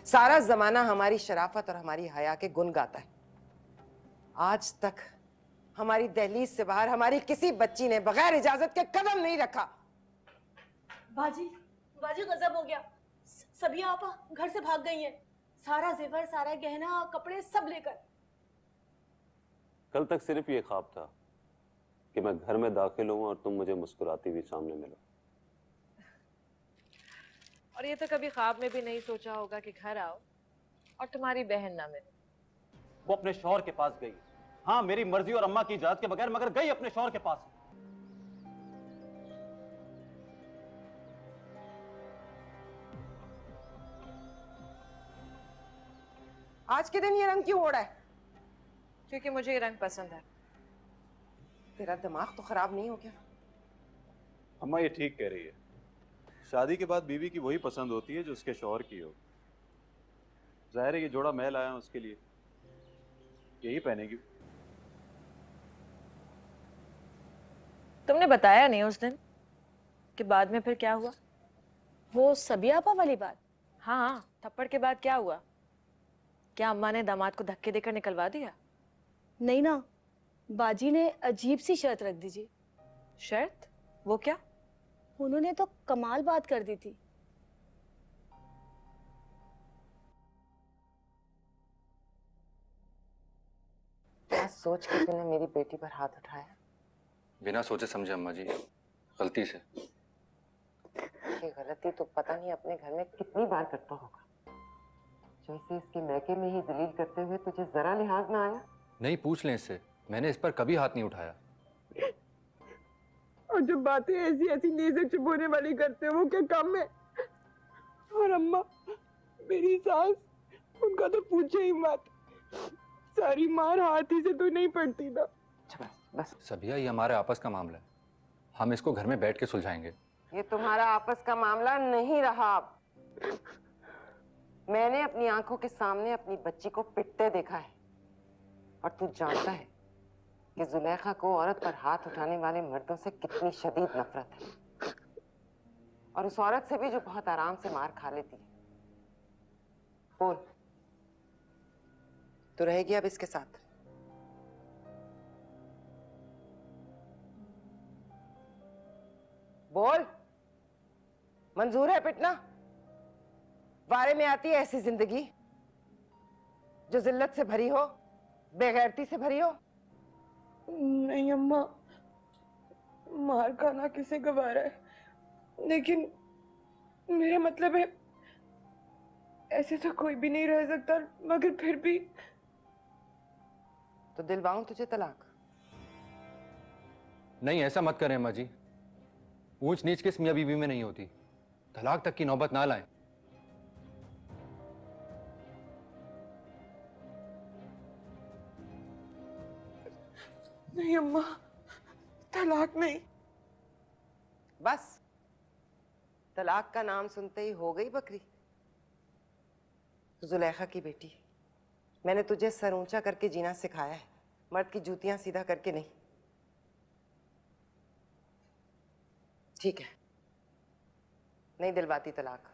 सारा जमाना हमारी शराफत और हमारी हया के गुण गाता है। आज तक हमारी दहलीज से बाहर हमारी किसी बच्ची ने बगैर इजाजत के कदम नहीं रखा। बाजी, बाजी गजब हो गया। सबिया आपा घर से भाग गई हैं, सारा जेवर, सारा गहना, कपड़े सब लेकर। कल तक सिर्फ ये ख्वाब था कि मैं घर में दाखिल हूं और तुम मुझे मुस्कुराती हुई सामने मिलो। और ये तो कभी ख्वाब में भी नहीं सोचा होगा कि घर आओ और तुम्हारी बहन ना मिले। वो अपने शौहर के पास गई। हाँ, मेरी मर्जी और अम्मा की इजाजत के बगैर, मगर गई अपने शौहर के पास। आज के दिन ये रंग क्यों ओढ़ा है? क्योंकि मुझे ये रंग पसंद है। तेरा दिमाग तो खराब नहीं हो गया? अम्मा ये ठीक कह रही है। शादी के बाद बीवी की वही पसंद होती है जो उसके शौहर की हो। जाहिर है ये जोड़ा मैं लाया हूं उसके लिए, यही पहनेगी। तुमने बताया नहीं उस दिन कि बाद में फिर क्या हुआ? वो सबिया आपा वाली बात? हाँ, थप्पड़ के बाद क्या हुआ? क्या अम्मा ने दामाद को धक्के देकर निकलवा दिया? नहीं ना, बाजी ने अजीब सी शर्त रख दी जी। शर्त? वो क्या? उन्होंने तो कमाल बात कर दी थी। क्या सोच के तूने मेरी बेटी पर हाथ उठाया? बिना सोचे समझे अम्मा जी, गलती से। ये गलती तो पता नहीं अपने घर में कितनी बार करता होगा। जैसे इसके मैके में ही जलील करते हुए तुझे जरा लिहाज ना आया? नहीं, पूछ लें इससे, मैंने इस पर कभी हाथ नहीं उठाया। और जो बातें ऐसी ऐसी नींद चुप होने वाली करते हैं वो क्या काम है? और अम्मा, मेरी सास, उनका तो पूछे ही मत। सारी मार हाथ ही से तो नहीं पड़ती ना। बस सबिया, ये हमारे आपस का मामला है, हम इसको घर में बैठ के सुलझाएंगे। ये तुम्हारा आपस का मामला नहीं रहा अब। मैंने अपनी आंखों के सामने अपनी बच्ची को पिटते देखा है और तू जानता है कि जुलेखा को औरत पर हाथ उठाने वाले मर्दों से कितनी शदीद नफरत है, और उस औरत से भी जो बहुत आराम से मार खा लेती है। बोल, तू रहेगी अब इसके साथ? बोल, मंजूर है पिटना? वारे में आती है ऐसी जिंदगी जो जिल्लत से भरी हो, बेगैरती से भरी हो? नहीं अम्मा, मार खाना किसे गवारा है, लेकिन मेरा मतलब है ऐसे तो कोई भी नहीं रह सकता, मगर फिर भी। तो दिलवाऊं तुझे तलाक? नहीं, ऐसा मत करें अम्मा जी, ऊंच नीच किस मियां बीवी में नहीं होती, तलाक तक की नौबत ना लाएं। नहीं अम्मा, तलाक नहीं। बस तलाक का नाम सुनते ही हो गई बकरी? जुलेखा की बेटी, मैंने तुझे सर ऊंचा करके जीना सिखाया है, मर्द की जूतियां सीधा करके नहीं। ठीक है, नहीं दिलवाती तलाक,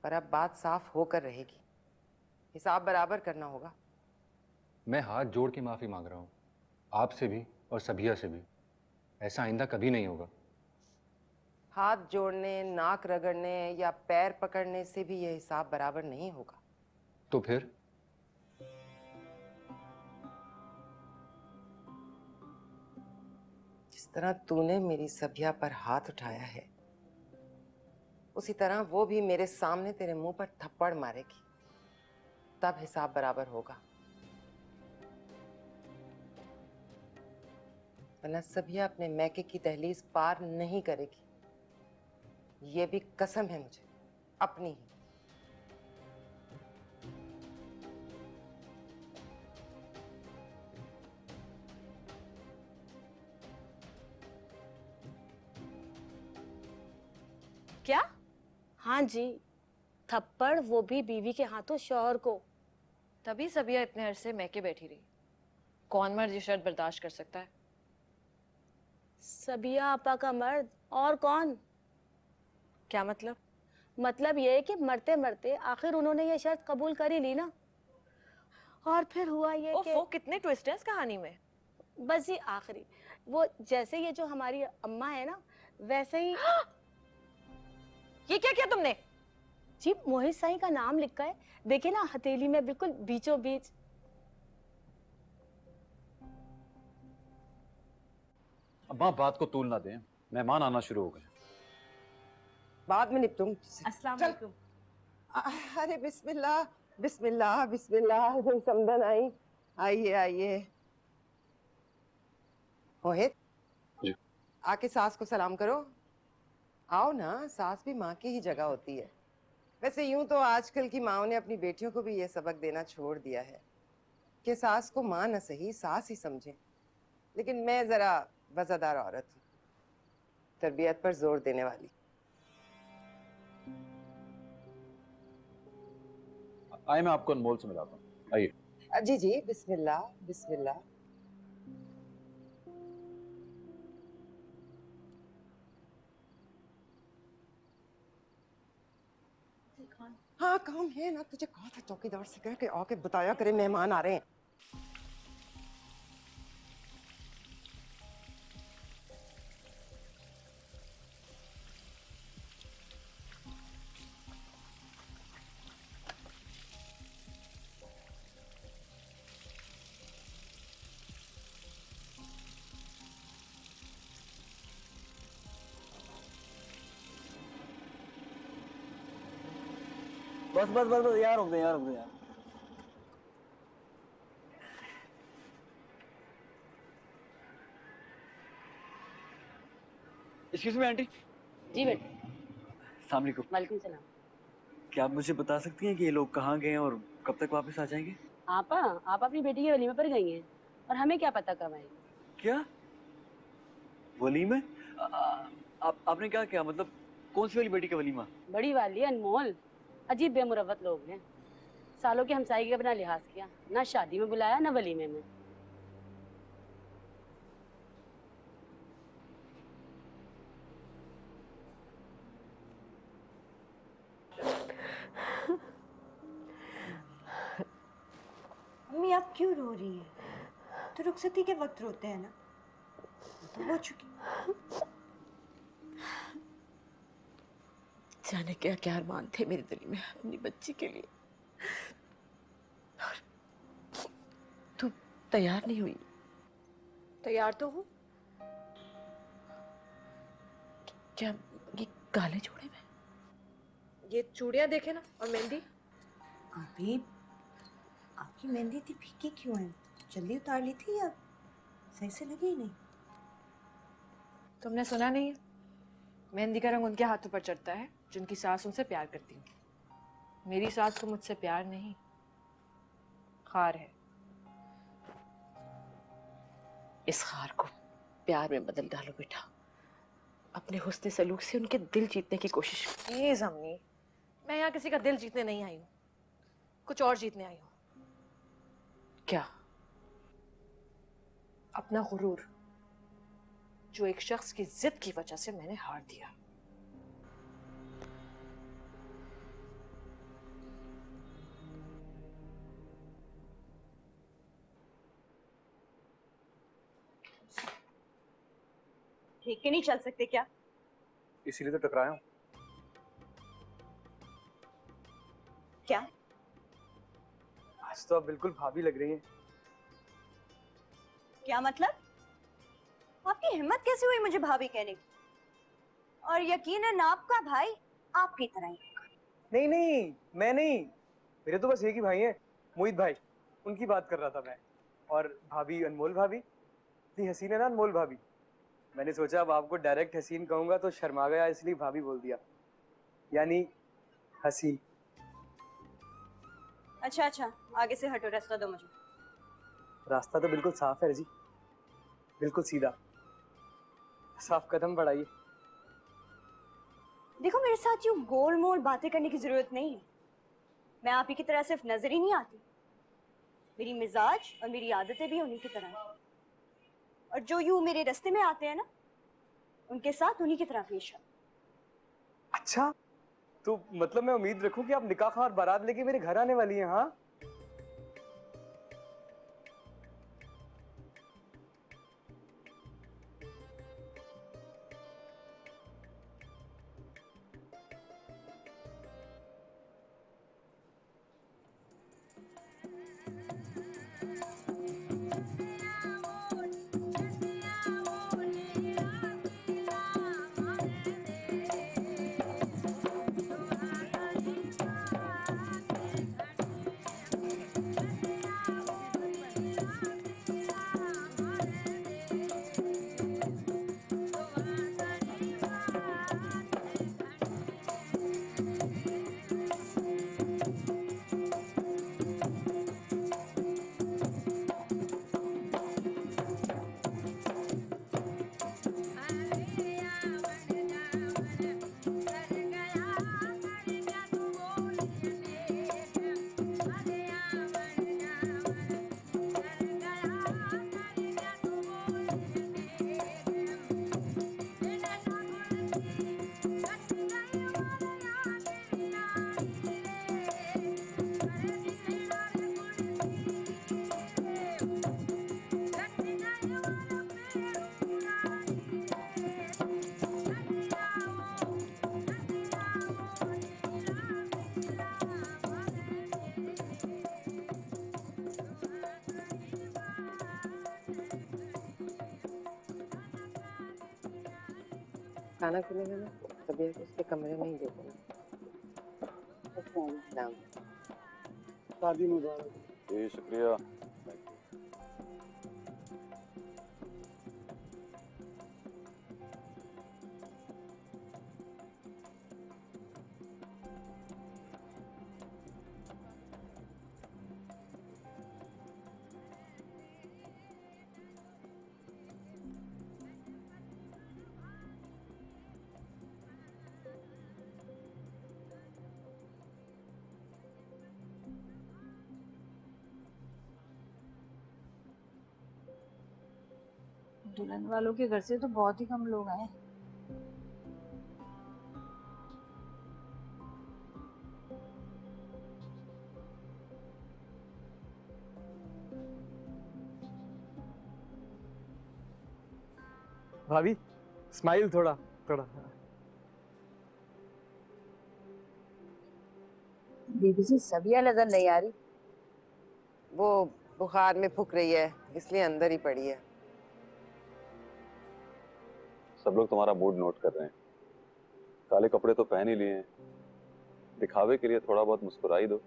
पर अब बात साफ होकर रहेगी, हिसाब बराबर करना होगा। मैं हाथ जोड़ के माफी मांग रहा हूं, आपसे भी और सबिया से भी। ऐसा आइंदा कभी नहीं होगा। हाथ जोड़ने, नाक रगड़ने या पैर पकड़ने से भी यह हिसाब बराबर नहीं होगा। तो फिर? जिस तरह तूने मेरी सबिया पर हाथ उठाया है, उसी तरह वो भी मेरे सामने तेरे मुंह पर थप्पड़ मारेगी, तब हिसाब बराबर होगा। वरना सबिया अपने मैके की दहलीज पार नहीं करेगी, ये भी कसम है मुझे अपनी ही। क्या? हाँ जी, थप्पड़, वो भी बीवी के हाथों शौहर को। तभी सबिया इतने अरसे मैके बैठी रही। कौन मर्द ये शर्त बर्दाश्त कर सकता है? सबिया आपा का मर्द, और कौन? क्या मतलब? मतलब ये है कि मरते मरते आखिर उन्होंने ये शर्त कबूल कर ही ली ना। और फिर हुआ ये कि वो कितने ट्विस्ट हैं इस कहानी में। बस ये आखिरी, वो जैसे ये जो हमारी अम्मा है ना वैसे ही ये क्या किया तुमने? जी मोहित साईं का नाम लिखा है, देखिए ना हथेली में बिल्कुल बीचों बीच। अम्मा बात को तूल ना दें, मेहमान आना शुरू हो गए। बाद में निपटूंगी तुझसे। अस्सलाम चल। वालेकुम। अरे बिस्मिल्लाह बिस्मिल्लाह बिस्मिल्लाह, समदन आई। आइए आइए। मोहित, जी। आके सास को सलाम करो। आओ ना, सास भी माँ की ही जगह होती है। वैसे यूं तो आजकल की माँओं ने अपनी बेटियों को भी ये सबक देना छोड़ दिया है कि सास को माँ न सही सास ही समझे। लेकिन मैं जरा वज़ादार औरत हूँ, तरबियत पर जोर देने वाली। आइए मैं आपको अनमोल से मिलाता हूँ, आइए। जी जी, बिस्मिल्लाह बिस्मिल्लाह। हाँ काम है ना, तुझे कहा था चौकीदार से कह के आके बताया करे मेहमान आ रहे हैं। बस बस बस बस यार, रुक दे यार, रुक दे यार। Excuse me aunty. जी बेटा। अस्सलाम वालेकुम। वालेकुम सलाम। क्या आप मुझे बता सकती हैं कि ये लोग कहाँ गए हैं और कब तक वापस आ जाएंगे? आप अपनी बेटी के वलीमे पर गई हैं और हमें क्या पता कब आएगी। क्या वलीमे? आपने क्या किया, मतलब कौन सी वाली बेटी का वलीमा? बड़ी वाली अनमोल, अजीब बेमुरवत लोग हैं। सालों के हमसाई का अपना लिहाज किया, ना शादी में बुलाया ना वलीमे में। मम्मी आप क्यों रो रही है? तो रुखसती के वक्त रोते हैं ना, तो हो चुकी। जाने क्या क्या अरमान थे मेरे दिल में अपनी बच्ची के लिए, और तू तैयार नहीं हुई। तैयार तो हूँ। क्या ये काले जोड़े में? ये चूड़ियां देखे ना, और मेहंदी। अभी आपकी मेहंदी इतनी फीकी क्यों है? जल्दी उतार ली थी या सही से लगी ही नहीं? तुमने सुना नहीं है? मेहंदी का रंग उनके हाथों पर चढ़ता है जिनकी सास उनसे प्यार करती है। मेरी सास को मुझसे प्यार नहीं, खार है। इस खार को प्यार में बदल डालो बेटा। अपने हुस्न सलूक से उनके दिल जीतने की कोशिश। प्लीज अम्मी, मैं यहाँ किसी का दिल जीतने नहीं आई हूँ, कुछ और जीतने आई हूँ। क्या? अपना गुरूर, जो एक शख्स की जिद की वजह से मैंने हार दिया। ठीक के नहीं चल सकते क्या? इसीलिए तो टकराया हूँ। क्या? आज तो आप बिल्कुल भाभी लग रही हैं। क्या मतलब? आपकी हिम्मत कैसे हुई मुझे भाभी कहने की? और यकीनन आपका भाई आपकी तरह ही। नहीं नहीं, मैं नहीं, मेरे तो बस एक ही भाई हैं, मोहित भाई, उनकी बात कर रहा था मैं। और भाभी अनमोल भाभी, इतनी हसीन है ना अनमोल भाभी। मैंने सोचा अब आपको डायरेक्ट हसीन कहूंगा तो शर्मा गया, इसलिए भाभी बोल दिया, यानी हसीन। अच्छा अच्छा, आगे से हटो, रास्ता दो मुझे। रास्ता तो बिल्कुल साफ है जी, बिल्कुल सीधा, साफ कदम बढ़ाइए। देखो मेरे साथ यूं गोल मोल बातें करने की जरूरत नहीं है। मैं आप ही की तरह सिर्फ नजर ही नहीं आती, मेरी मिजाज और मेरी आदतें भी उन्हीं की तरह हैं। और जो यूं मेरे रास्ते में आते हैं ना, उनके साथ उन्हीं की तरह पेश है। अच्छा, तो मतलब मैं उम्मीद रखूं कि आप निकाह खां और बारात लेके मेरे घर आने वाली हैं? हाँ खाना खुलेगा ना, तभी उसके कमरे में ही देखो। शादी मुबारक। जी शुक्रिया। दुल्हन वालों के घर से तो बहुत ही कम लोग आए। भाभी स्माइल थोड़ा थोड़ा। बीबी जी सबिया नजर नहीं आ रही। वो बुखार में फूक रही है, इसलिए अंदर ही पड़ी है। सब लोग तुम्हारा मूड नोट कर रहे हैं। काले कपड़े तो पहन ही लिए हैं, दिखावे के लिए थोड़ा बहुत मुस्कुराई दो।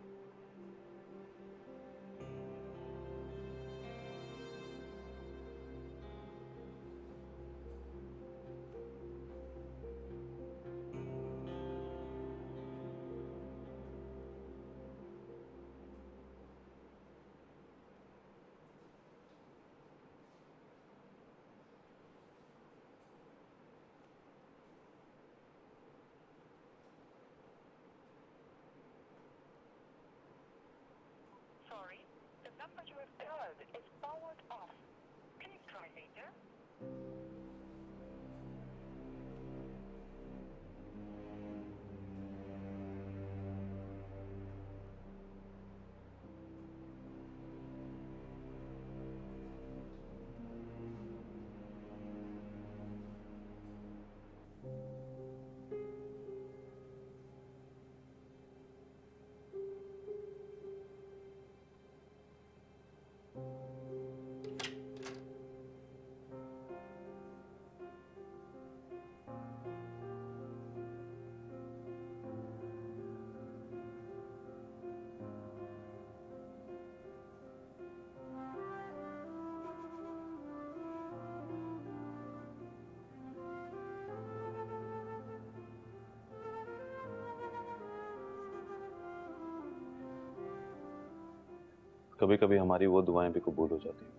कभी कभी हमारी वो दुआएं भी कबूल हो जाती हैं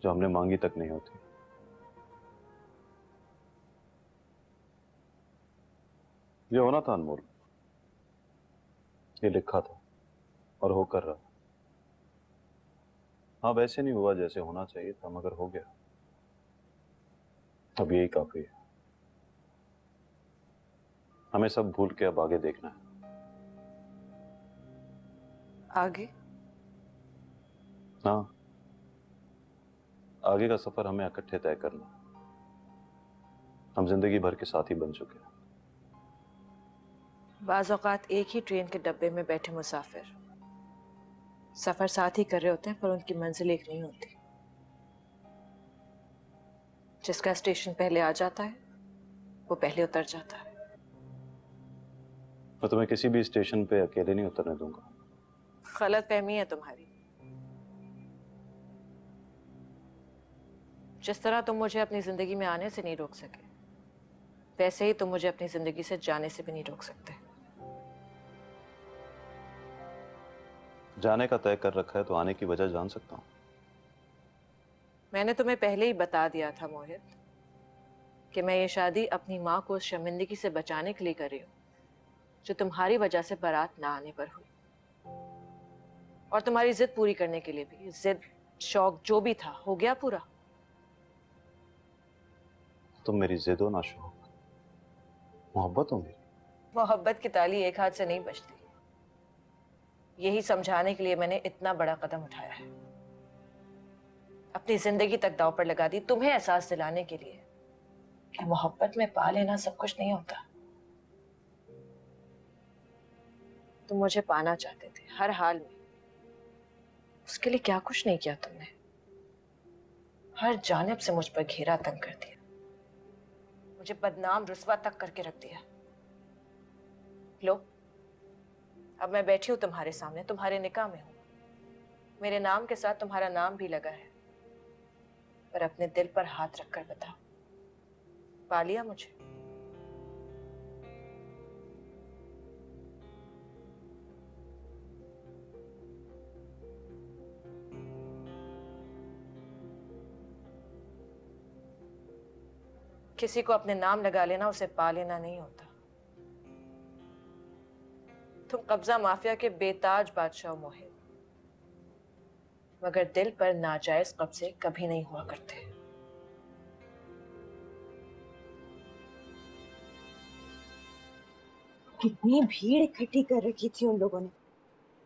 जो हमने मांगी तक नहीं होती। ये होना था अनमोल, ये लिखा था और होकर रहा। हाँ वैसे नहीं हुआ जैसे होना चाहिए था, मगर हो गया। अब यही काफी है। हमें सब भूल के अब आगे देखना है। आगे? हाँ, आगे का सफर हमें इकट्ठे तय करना है। हम जिंदगी भर के साथी बन चुके हैं। बाज़ औक़ात एक ही ट्रेन के डब्बे में बैठे मुसाफिर सफर साथ ही कर रहे होते हैं, पर उनकी मंजिल एक नहीं होती। जिसका स्टेशन पहले आ जाता है वो पहले उतर जाता है। मैं तुम्हें किसी भी स्टेशन पे अकेले नहीं उतरने दूंगा। गलतफहमी है तुम्हारी। जिस तरह तुम मुझे अपनी जिंदगी में आने से नहीं रोक सके, वैसे ही तुम मुझे अपनी जिंदगी से जाने से भी नहीं रोक सकते। जाने का तय कर रखा है तो आने की वजह जान सकता हूँ। मैंने तुम्हें पहले ही बता दिया था मोहित कि मैं ये शादी अपनी माँ को उस शर्मिंदगी से बचाने के लिए कर रही हूँ जो तुम्हारी वजह से बारात ना आने पर हुई, और तुम्हारी जिद पूरी करने के लिए भी। जिद, शौक जो भी था हो गया पूरा। तुम मेरी जिद हो ना शौक, मोहब्बत हो मेरी। मोहब्बत की ताली एक हाथ से नहीं बजती। यही समझाने के लिए मैंने इतना बड़ा कदम उठाया है, अपनी जिंदगी तक दांव पर लगा दी, तुम्हें एहसास दिलाने के लिए कि मोहब्बत में पा लेना सब कुछ नहीं होता। तुम मुझे पाना चाहते थे हर हाल में, उसके लिए क्या कुछ नहीं किया तुमने। हर जानिब से मुझ पर घेरा तंग कर दिया, मुझे बदनाम रुस्वा तक करके रख दिया। लो, अब मैं बैठी हूं तुम्हारे सामने, तुम्हारे निकाह में हूं, मेरे नाम के साथ तुम्हारा नाम भी लगा है, पर अपने दिल पर हाथ रखकर बताओ, पा लिया मुझे? किसी को अपने नाम लगा लेना उसे पा लेना नहीं होता। तुम कब्जा माफिया के बेताज बादशाह हो मोहित, मगर दिल पर नाजायज कब्जे कभी नहीं हुआ करते। कितनी भीड़ इकट्ठी कर रखी थी उन लोगों ने।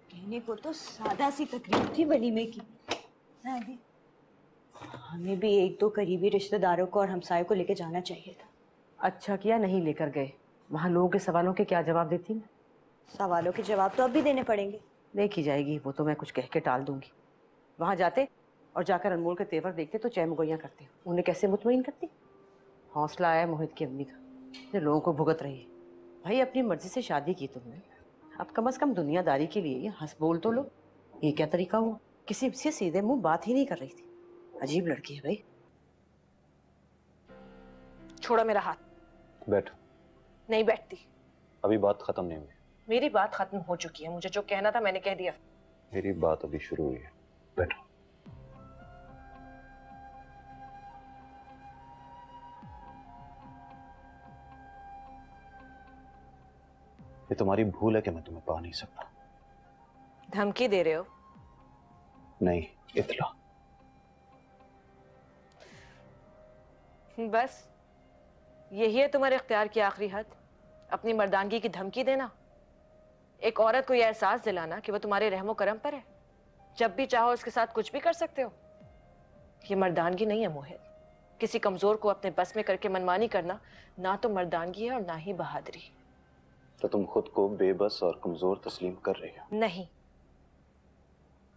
कहने को तो सादा सी तकरीब थी वलीमे की। हमें भी एक दो करीबी रिश्तेदारों को और हमसायों को लेके जाना चाहिए था। अच्छा किया नहीं लेकर गए। वहाँ लोगों के सवालों के क्या जवाब देती मैं? सवालों के जवाब तो अब भी देने पड़ेंगे। नहीं की जाएगी, वो तो मैं कुछ कह के टाल दूंगी। वहाँ जाते और जाकर अनमोल के तेवर देखते तो चैन मुगैया करते। उन्हें कैसे मुतमईन करती? हौसला आया मोहित की अम्मी का, जो लोगों को भुगत रही है। भाई अपनी मर्जी से शादी की तुमने, अब कम से कम दुनियादारी के लिए ये हंस बोल तो लो। ये क्या तरीका हुआ? किसी से सीधे मुंह बात ही नहीं कर रही थी। अजीब लड़की है भाई। छोड़ो मेरा हाथ। बैठ। नहीं बैठती। अभी बात खत्म नहीं हुई। मेरी बात खत्म हो चुकी है, मुझे जो कहना था मैंने कह दिया। मेरी बात अभी शुरू हुई है, बैठो। ये तुम्हारी भूल है कि मैं तुम्हें पा नहीं सकता। धमकी दे रहे हो? नहीं, इतला। बस यही है तुम्हारे इख्तियार की आखिरी हद? अपनी मर्दानगी की धमकी देना? एक औरत को यह एहसास दिलाना कि वो तुम्हारे रहमो करम पर है, जब भी चाहो उसके साथ कुछ भी कर सकते हो? ये मर्दानगी नहीं है मोहित। किसी कमजोर को अपने बस में करके मनमानी करना ना तो मर्दानगी है और ना ही बहादुरी। तो तुम खुद को बेबस और कमजोर तस्लीम कर रही हो? नहीं,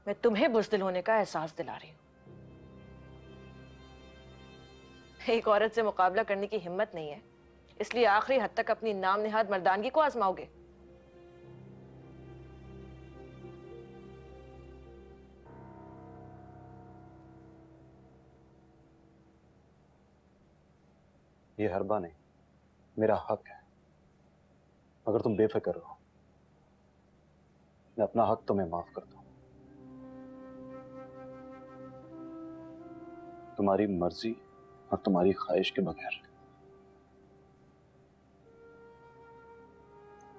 मैं तुम्हें बुज़दिल होने का एहसास दिला रही हूं। एक औरत से मुकाबला करने की हिम्मत नहीं है, इसलिए आखिरी हद तक अपनी नाम निहाद मर्दानगी को आजमाओगे। ये हरबा नहीं, मेरा हक है। अगर तुम बेफिक्र हो, मैं अपना हक तुम्हें माफ करता हूं। तुम्हारी मर्जी और तुम्हारी ख्वाहिश के बगैर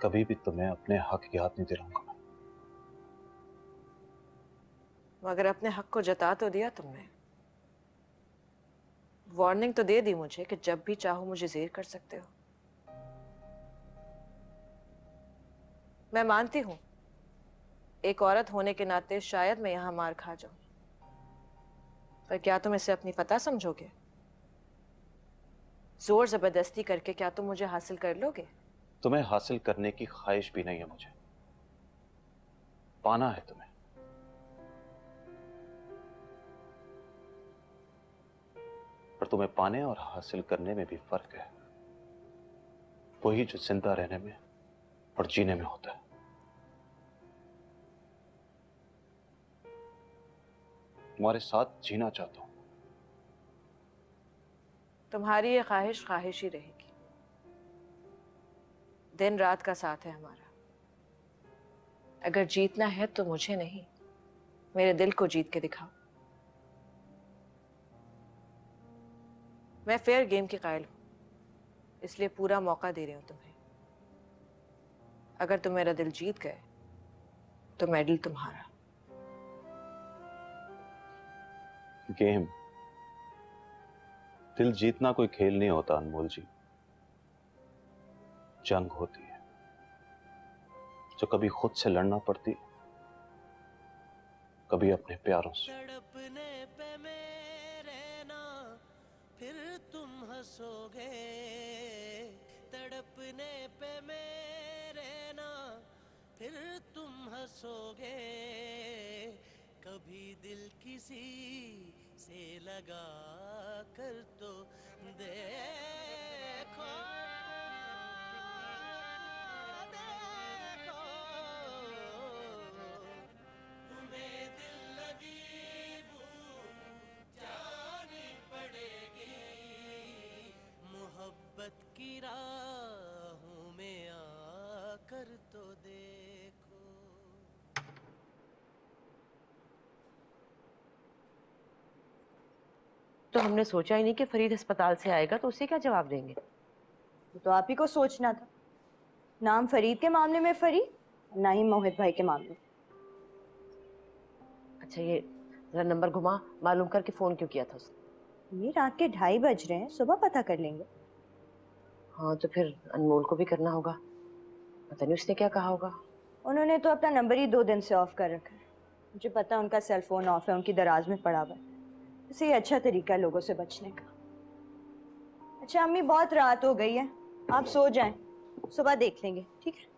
कभी भी तुम्हें अपने हक याद नहीं दिलाऊंगा। मगर अपने हक को जता तो दिया तुमने। वार्निंग तो दे दी मुझे कि जब भी चाहो मुझे जेर कर सकते हो। मैं मानती हूँ एक औरत होने के नाते शायद मैं यहाँ मार खा जाऊं, पर क्या तुम इसे अपनी फतह समझोगे? जोर जबरदस्ती करके क्या तुम मुझे हासिल कर लोगे? तुम्हें हासिल करने की ख्वाहिश भी नहीं है मुझे, पाना है तुम्हें। पर तुम्हें पाने और हासिल करने में भी फर्क है, वही जो जिंदा रहने में और जीने में होता है। तुम्हारे साथ जीना चाहता हूं। तुम्हारी ये ख्वाहिश ख्वाहिश ही रहेगी। दिन रात का साथ है हमारा। अगर जीतना है तो मुझे नहीं, मेरे दिल को जीत के दिखाओ। मैं फेयर गेम की कायल हूं, इसलिए पूरा मौका दे रही हूं तुम्हें। अगर तुम मेरा दिल जीत गए तो मेडल तुम्हारा। गेम, दिल जीतना कोई खेल नहीं होता अनमोल जी, जंग होती है जो कभी खुद से लड़ना पड़ती, कभी अपने प्यारों से। तड़पने पे मेरे ना फिर तुम हंसोगे, तड़पने पे मेरे ना फिर तुम हंसोगे, कभी दिल किसी से लगा कर तो देखो, देखो तुम्हें दिल लगी भूल जानी पड़ेगी, मोहब्बत की राहों में आकर तो देखो। तो हमने सोचा ही नहीं कि फरीद अस्पताल से आएगा, तो उसे क्या जवाब देंगे? तो आप ही को सोचना था। नाम फरीद के मामले में फरीद, ना ही मोहित भाई के मामले। अच्छा, ये जरा नंबर घुमा, मालूम करके फोन क्यों किया था उसने? ये रात के 2:30 बज रहे हैं, सुबह पता कर लेंगे। हाँ तो फिर अनमोल को भी करना होगा, पता नहीं उसने क्या कहा होगा। उन्होंने तो अपना नंबर ही 2 दिन से ऑफ कर रखा है। मुझे पता है उनका सेल फोन ऑफ है, उनकी दराज में पड़ा हुआ है। इसे ये अच्छा तरीका है लोगों से बचने का। अच्छा अम्मी, बहुत रात हो गई है, आप सो जाएं, सुबह देख लेंगे, ठीक है?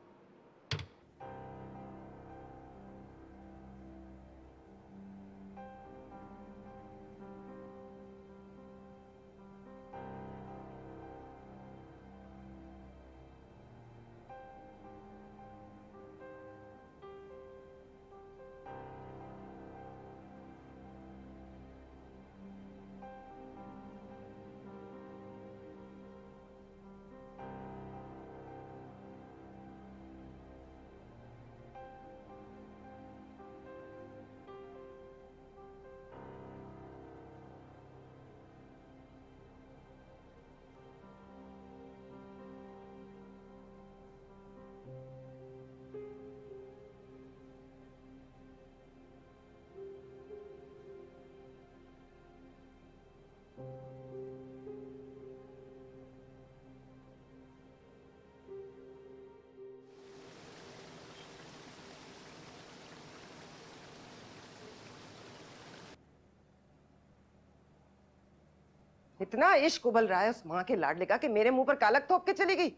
इतना इश्क उबल रहा है उस माँ के लाडले का कि मेरे मुंह पर कालक थोप के चली गई।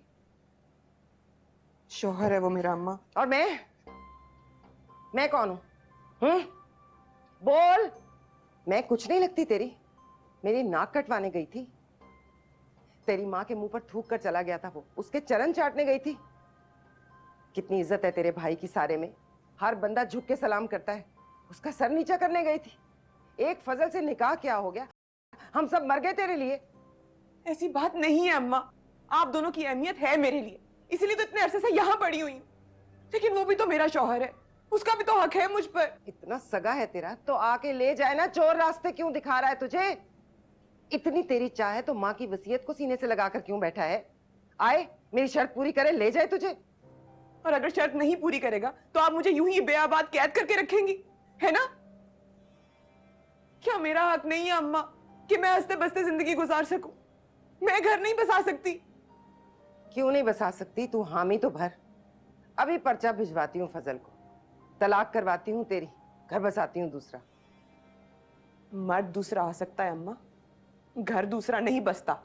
शौहर है वो मेरा अम्मा। और मैं कौन हूं? बोल। मैं कुछ नहीं लगती तेरी, मेरी नाक कटवाने गई थी। तेरी माँ के मुंह पर थूक कर चला गया था वो, उसके चरण चाटने गई थी। कितनी इज्जत है तेरे भाई की सारे में, हर बंदा झुक के सलाम करता है, उसका सर नीचा करने गई थी। एक फजल से निकाह क्या हो गया, हम सब मर गए तेरे लिए। ऐसी बात नहीं है अम्मा, आप दोनों की अहमियत है मेरे लिए, इसीलिए तो इतने अरसे से यहाँ पड़ी हुई हूँ। लेकिन वो भी तो मेरा शौहर है, उसका भी तो हक है मुझ पर। इतना सगा है तेरा तो आके ले जाए ना, चोर रास्ते क्यों दिखा रहा है तुझे? इतनी तेरी चाह है तो माँ की वसीयत को सीने से लगाकर क्यों बैठा है? आए मेरी शर्त पूरी करे, ले जाए तुझे। और अगर शर्त नहीं पूरी करेगा तो आप मुझे यूं ही बेआबाद कैद करके रखेंगी, है ना? क्या मेरा हक नहीं है अम्मा कि मैं हंसते बसते जिंदगी गुजार सकूं? मैं घर नहीं बसा सकती? क्यों नहीं बसा सकती? तू हामी तो भर। अभी पर्चा भिजवाती हूँ फजल को, तलाक करवाती हूँ तेरी, घर बसाती हूँ दूसरा। मर्द दूसरा आ सकता है अम्मा, घर दूसरा नहीं बसता।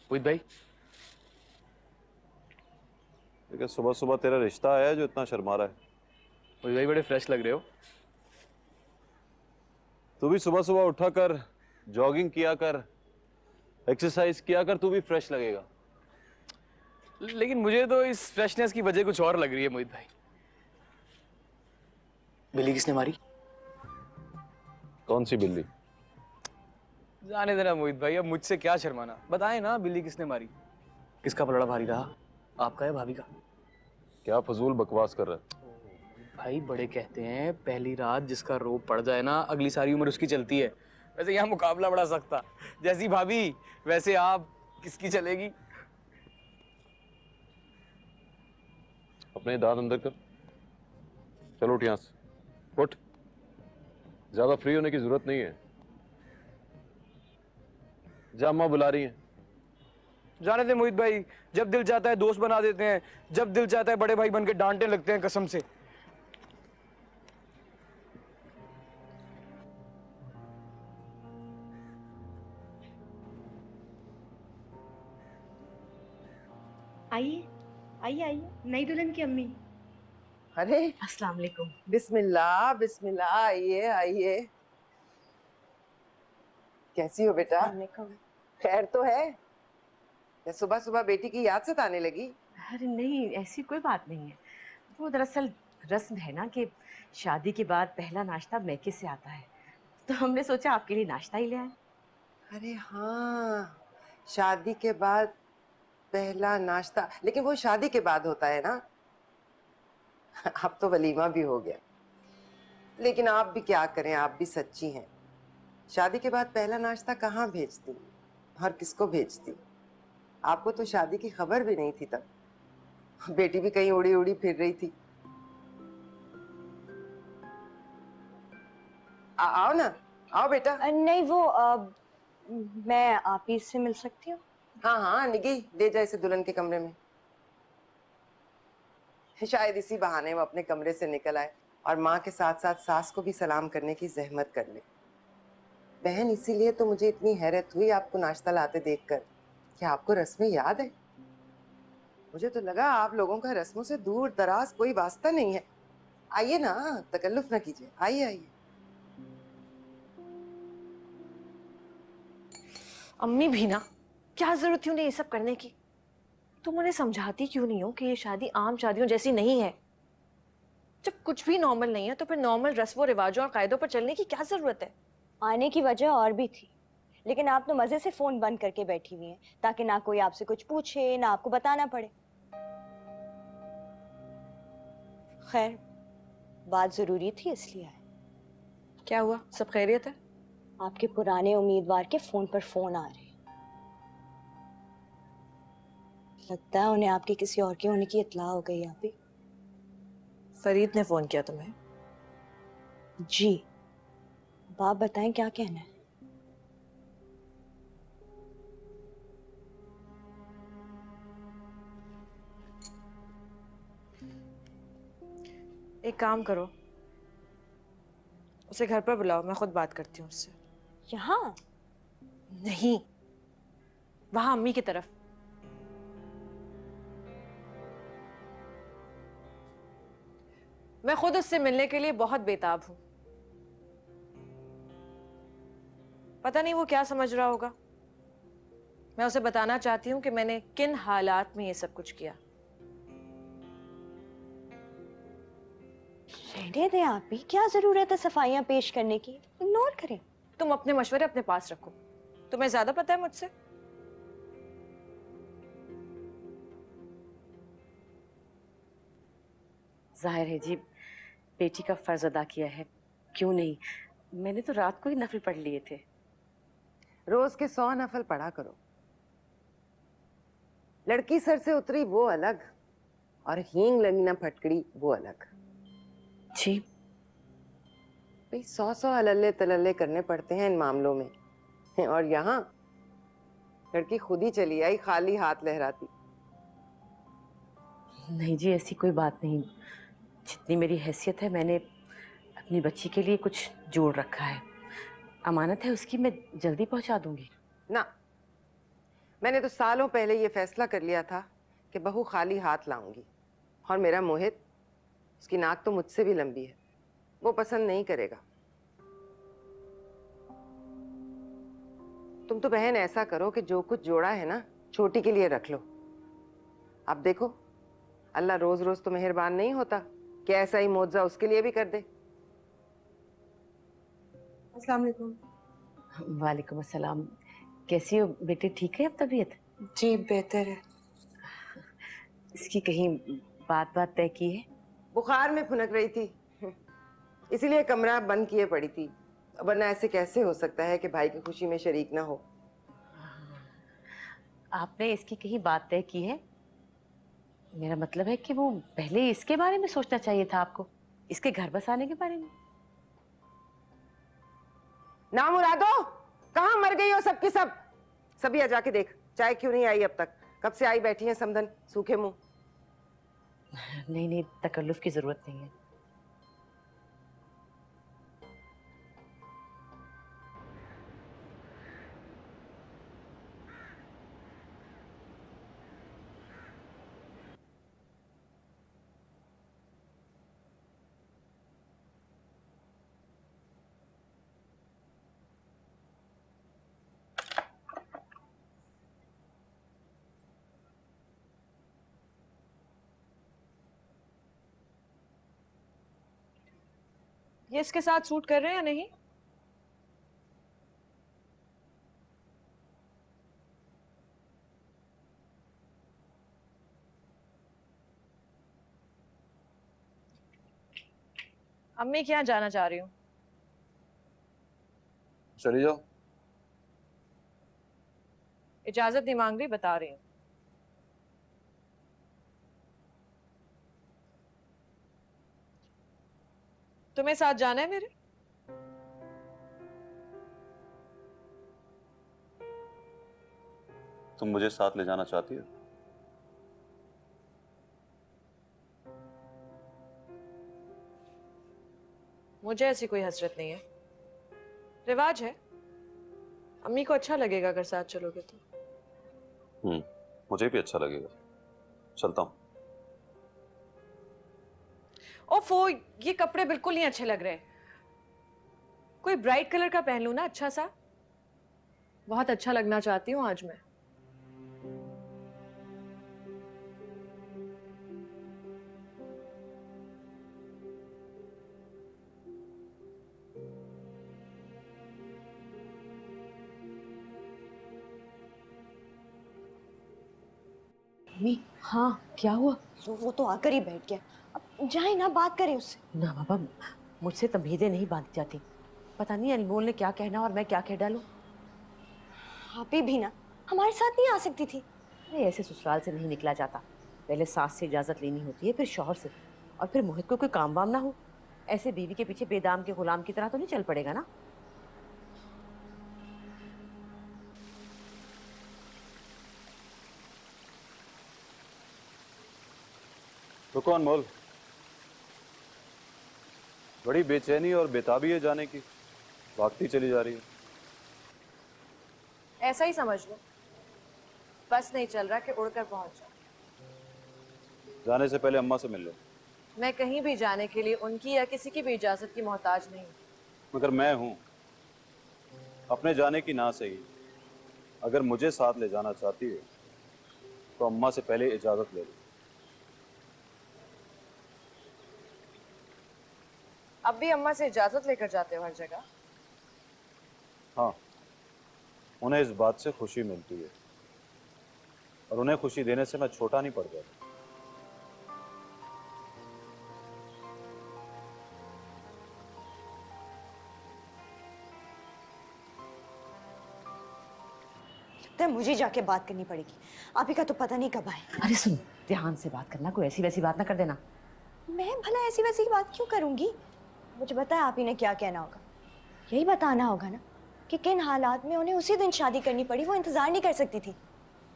मोहित भाई, देखिए सुबह सुबह तेरा रिश्ता आया है जो इतना शर्मा रहा है। मोहित भाई बड़े फ्रेश लग रहे हो। तू भी सुबह सुबह उठा कर जॉगिंग किया कर, एक्सरसाइज किया कर, तू भी फ्रेश लगेगा। लेकिन मुझे तो इस फ्रेशनेस की वजह कुछ और लग रही है मोहित भाई। बिल्ली किसने मारी? कौन सी बिल्ली? जाने देना मोहित भाई, अब मुझसे क्या शर्माना। बताएं ना बिल्ली किसने मारी। किसका पलड़ा भारी रहा, आपका या भाभी का? क्या फजूल बकवास कर रहा है? भाई बड़े कहते हैं पहली रात जिसका रोब पड़ जाए ना, अगली सारी उम्र उसकी चलती है। वैसे यहाँ मुकाबला बड़ा सख्त था, जैसी भाभी वैसे आप, किसकी चलेगी? अपने दांत अंदर कर, चलो उठ यहां से, उठ। ज्यादा फ्री होने की जरूरत नहीं है, जामा बुला रही है। जाने दे मोहित भाई, जब दिल चाहता है दोस्त बना देते हैं, जब दिल चाहता है बड़े भाई बन के डांटने लगते हैं कसम से। आइए आइए आइए, नई दुल्हन की अम्मी। अरे अस्सलाम वालेकुम। बिस्मिल्लाह बिस्मिल्लाह, आइए आइए। कैसी हो बेटा? खैर तो है? या सुबह सुबह बेटी की याद सताने लगी? अरे नहीं, ऐसी कोई बात नहीं है। वो दरअसल रस्म है ना कि शादी के बाद पहला नाश्ता मैके से आता है, तो हमने सोचा आपके लिए नाश्ता ही ले आए। अरे हाँ, शादी के बाद पहला नाश्ता, लेकिन वो शादी के बाद होता है ना। अब तो वलीमा भी हो गया, लेकिन आप भी क्या करें, आप भी सच्ची हैं। शादी के बाद पहला नाश्ता कहाँ भेजती और किसको भेजती? आपको तो शादी की खबर भी नहीं थी तब, बेटी भी कहीं उड़ी उड़ी फिर रही थी। आओ ना, आओ बेटा। नहीं वो मैं आप ही से मिल सकती हूँ? हाँ हाँ निगी, ले जा इसे दुल्हन के कमरे में। शायद इसी बहाने वो अपने कमरे से निकल आए और माँ के साथ साथ सास को भी सलाम करने की जहमत कर ले। बहन, इसीलिए तो मुझे इतनी हैरत हुई आपको नाश्ता लाते देखकर। क्या आपको रस्में याद है? मुझे तो लगा आप लोगों का रस्मों से दूर दराज कोई वास्ता नहीं है। आइए ना, तकल्लुफ ना कीजिए, आइए आइए। अम्मी भी ना, क्या जरूरत थी उन्हें ये सब करने की? तुम उन्हें समझाती क्यों नहीं हो कि ये शादी आम शादियों जैसी नहीं है? जब कुछ भी नॉर्मल नहीं है तो फिर नॉर्मल रस्मों रिवाजों और कायदों पर चलने की क्या जरूरत है? आने की वजह और भी थी, लेकिन आप तो मजे से फोन बंद करके बैठी हुई हैं ताकि ना कोई आपसे कुछ पूछे ना आपको बताना पड़े। खैर, बात जरूरी थी इसलिए आए। क्या हुआ, सब खैरियत है? आपके पुराने उम्मीदवार के फोन पर फोन आ रहे हैं। लगता है उन्हें आपके किसी और के होने की इत्तला हो गई। आप ही? फरीद ने फोन किया तुम्हें? जी। अब आप बताएं क्या कहना है। एक काम करो, उसे घर पर बुलाओ, मैं खुद बात करती हूँ उससे। यहाँ नहीं, वहां अम्मी की तरफ। मैं खुद उससे मिलने के लिए बहुत बेताब हूं। पता नहीं वो क्या समझ रहा होगा। मैं उसे बताना चाहती हूँ कि मैंने किन हालात में ये सब कुछ किया। रहने दें आप ही, क्या जरूरत है सफाइयां पेश करने की? इग्नोर करें। तुम अपने मशवरे अपने पास रखो, तुम्हें ज्यादा पता है मुझसे। जाहिर है जी, बेटी का फर्ज अदा किया है, क्यों नहीं। मैंने तो रात को ही नफल पढ़ लिए थे। रोज के 100 नफल पढ़ा करो। लड़की सर से उतरी वो अलग और हींग लगी ना फटकड़ी वो अलग। जी भाई 100 अल्ले तलल्ले करने पड़ते हैं इन मामलों में, और यहाँ लड़की खुद ही चली आई खाली हाथ लहराती। नहीं जी, ऐसी कोई बात नहीं। जितनी मेरी हैसियत है मैंने अपनी बच्ची के लिए कुछ जोड़ रखा है। अमानत है उसकी, मैं जल्दी पहुंचा दूंगी। ना, मैंने तो सालों पहले ये फैसला कर लिया था कि बहू खाली हाथ लाऊंगी, और मेरा मोहित, उसकी नाक तो मुझसे भी लंबी है, वो पसंद नहीं करेगा। तुम तो बहन ऐसा करो कि जो कुछ जोड़ा है ना छोटी के लिए रख लो। अब देखो अल्लाह रोज रोज तो मेहरबान नहीं होता कि ऐसा ही मुआवजा उसके लिए भी कर दे। अस्सलाम वालेकुम। वालेकुम अस्सलाम। कैसी हो बेटे, ठीक है अब तबीयत? जी बेहतर है। इसकी कहीं बात तय की है? बुखार में फुनक रही थी, इसीलिए कमरा बंद किए पड़ी थी, वरना ऐसे कैसे हो सकता है कि भाई की खुशी में शरीक ना हो। आपने इसकी कहीं बात तय की है? मेरा मतलब है कि वो पहले इसके बारे में सोचना चाहिए था आपको, इसके घर बसाने के बारे में। ना मुरादो, कहाँ मर गई हो सबकी सब? सबिया जाके देख, चाय क्यों नहीं आई अब तक? कब से आई बैठी है समधन सूखे मुंह। नहीं, तकल्लुफ की जरूरत नहीं है। ये इसके साथ सूट कर रहे हैं या नहीं? अम्मी के यहाँ जाना चाह रही हूँ। चली जाओ। इजाजत नहीं मांग रही, बता रही हूँ। तुम्हें साथ जाना है मेरे? तुम मुझे साथ ले जाना चाहती हो? मुझे ऐसी कोई हसरत नहीं है, रिवाज है। अम्मी को अच्छा लगेगा अगर साथ चलोगे तो। मुझे भी अच्छा लगेगा, चलता हूँ। ओफो, ये कपड़े बिल्कुल नहीं अच्छे लग रहे। कोई ब्राइट कलर का पहन लूं ना, अच्छा सा। बहुत अच्छा लगना चाहती हूँ आज मैं। मम्मी, हाँ क्या हुआ? वो तो आकर ही बैठ गया, अब जाए ना, बात करें उससे। ना बाबा, मुझसे तमीज़ें नहीं बांधी जाती। पता नहीं अनमोल ने क्या कहना और मैं क्या कह डालूं। आप ही भी ना हमारे साथ नहीं आ सकती थी? अरे ऐसे ससुराल से नहीं निकला जाता। पहले सास से इजाजत लेनी होती है, फिर शौहर से, और फिर मोहित को कोई काम वाम ना हो। ऐसे बीवी के पीछे बेदाम के गुलाम की तरह तो नहीं चल पड़ेगा ना। रुको अनमोल, बड़ी बेचैनी और बेताबी है जाने की, भागती चली जा रही है। ऐसा ही समझ लो, बस नहीं चल रहा कि उड़कर पहुंच जाओ। जाने से पहले अम्मा से मिल लो। मैं कहीं भी जाने के लिए उनकी या किसी की भी इजाजत की मोहताज नहीं। मगर मैं हूं, अपने जाने की ना सही, अगर मुझे साथ ले जाना चाहती है तो अम्मा से पहले इजाजत ले लो। अब भी अम्मा से इजाजत लेकर जाते हो हर जगह? हाँ, उन्हें इस बात से खुशी मिलती है, और उन्हें खुशी देने से मैं छोटा नहीं पड़ जाता। लगता है मुझे जाके बात करनी पड़ेगी। आप ही का तो पता नहीं कब आए। अरे सुन, ध्यान से बात करना, कोई ऐसी वैसी बात ना कर देना। मैं भला ऐसी वैसी बात क्यों करूंगी? मुझे पता है आप ही ने क्या कहना होगा। यही बताना होगा ना कि किन हालात में उन्हें उसी दिन शादी करनी पड़ी, वो इंतजार नहीं कर सकती थी।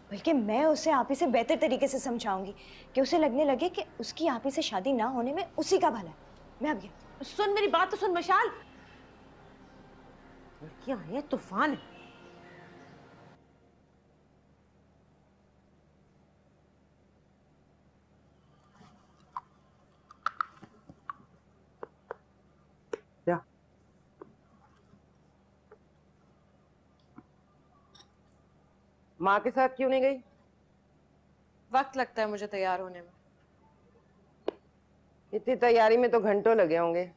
बल्कि मैं उसे आप ही से बेहतर तरीके से समझाऊंगी कि उसे लगने लगे कि उसकी आप ही से शादी ना होने में उसी का भला है। मैं अब सुन मेरी बात तो सुन मशाल। लड़कियां हैं तूफान है। माँ के साथ क्यों नहीं गई? वक्त लगता है मुझे तैयार होने में। इतनी तैयारी में तो घंटों लगे होंगे।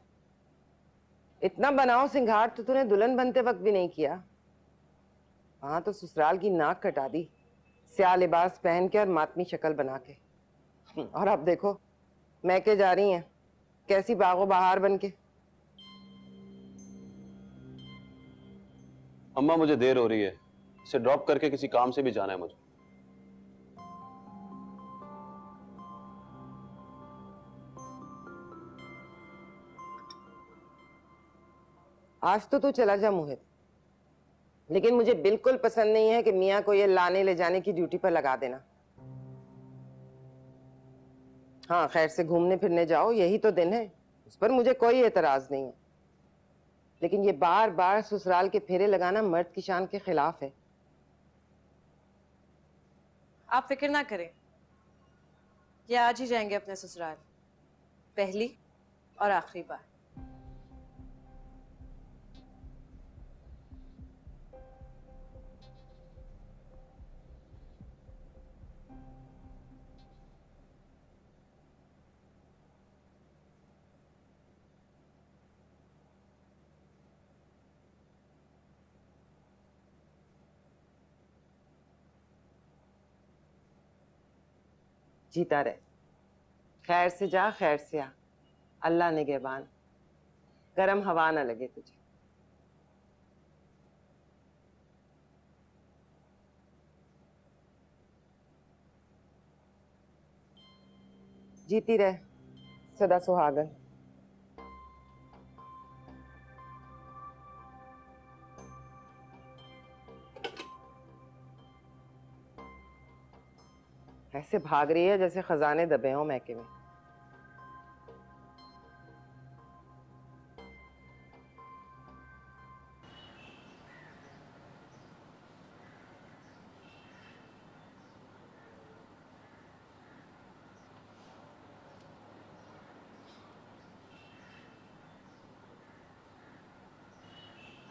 इतना बनाओ सिंगार तो तूने दुल्हन बनते वक्त भी नहीं किया। हाँ तो ससुराल की नाक कटा दी, स्याह लिबास पहन के और मातमी शक्ल बना के। और अब देखो मैके जा रही हैं कैसी बागो बहार बन के। अम्मा मुझे देर हो रही है, इसे ड्रॉप करके किसी काम से भी जाना है मुझे। आज तो तू चला जा मोहित, लेकिन मुझे बिल्कुल पसंद नहीं है कि मियाँ को ये लाने ले जाने की ड्यूटी पर लगा देना। हाँ खैर से घूमने फिरने जाओ, यही तो दिन है, उस पर मुझे कोई एतराज नहीं है। लेकिन ये बार बार ससुराल के फेरे लगाना मर्द की शान के खिलाफ है। आप फिक्र ना करें, ये आज ही जाएंगे अपने ससुराल, पहली और आखिरी बार। जीता रहे, खैर से जा खैर से आ, अल्लाह निगहबान, गरम हवा ना लगे तुझे। जीती रहे सदा सुहागन। ऐसे भाग रही है जैसे खजाने दबे हों मैके में।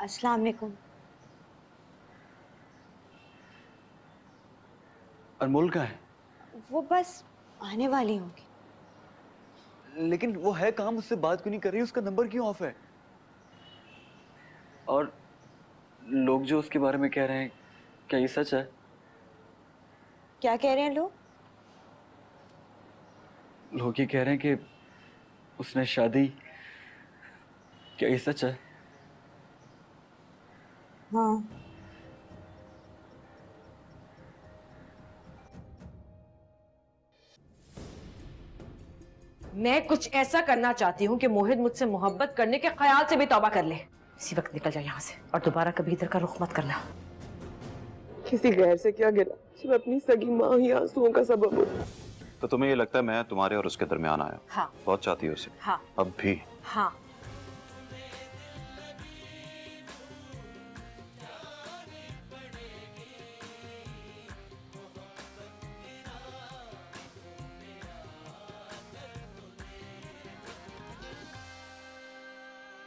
अस्सलाम वालेकुम। अनमोल कहाँ है? वो बस आने वाली होंगी। लेकिन वो है कहाँ, मुझसे बात क्यों नहीं कर रही? उसका नंबर क्यों ऑफ है? और लोग जो उसके बारे में कह रहे हैं, क्या ये सच है? क्या कह रहे हैं लोग? लोग ये कह रहे हैं कि उसने शादी, क्या ये सच है? हाँ। मैं कुछ ऐसा करना चाहती हूँ कि मोहित मुझसे मोहब्बत करने के ख्याल से भी तौबा कर ले। इसी वक्त निकल जा यहाँ से और दोबारा कभी इधर का रुख मत करना। किसी गैर से क्या गिला जब अपनी सगी माँ ही आंसुओं का सबब हो। तो तुम्हें ये लगता है मैं तुम्हारे और उसके दरमियान आया? हाँ। बहुत चाहती हो उसे? हाँ। अब भी? हाँ।